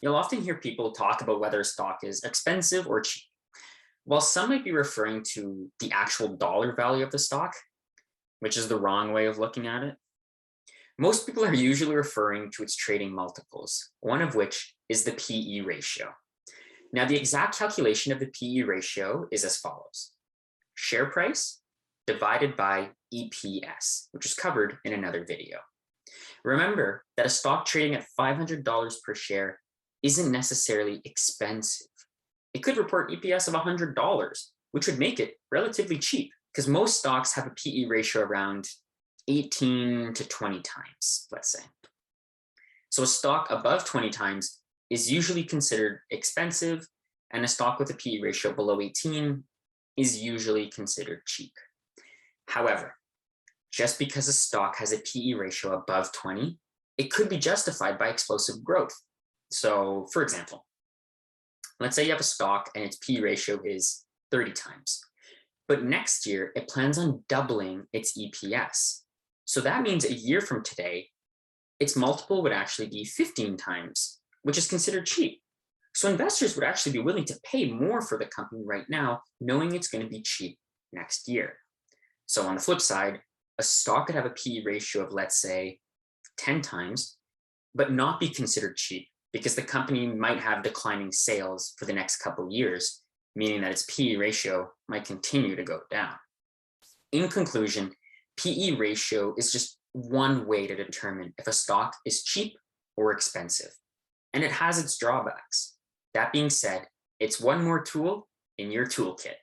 You'll often hear people talk about whether a stock is expensive or cheap. While some might be referring to the actual dollar value of the stock, which is the wrong way of looking at it, most people are usually referring to its trading multiples, one of which is the PE ratio. Now, the exact calculation of the PE ratio is as follows: share price divided by EPS, which is covered in another video. Remember that a stock trading at $500 per share isn't necessarily expensive. It could report EPS of $100, which would make it relatively cheap because most stocks have a PE ratio around 18 to 20 times, let's say. So a stock above 20 times is usually considered expensive, and a stock with a PE ratio below 18 is usually considered cheap. However, just because a stock has a PE ratio above 20, it could be justified by explosive growth. So, for example, let's say you have a stock and its PE ratio is 30 times, but next year it plans on doubling its EPS. So that means a year from today, its multiple would actually be 15 times, which is considered cheap. So investors would actually be willing to pay more for the company right now, knowing it's going to be cheap next year. So on the flip side, a stock could have a PE ratio of, let's say, 10 times, but not be considered cheap because the company might have declining sales for the next couple of years, meaning that its PE ratio might continue to go down. In conclusion, PE ratio is just one way to determine if a stock is cheap or expensive, and it has its drawbacks. That being said, it's one more tool in your toolkit.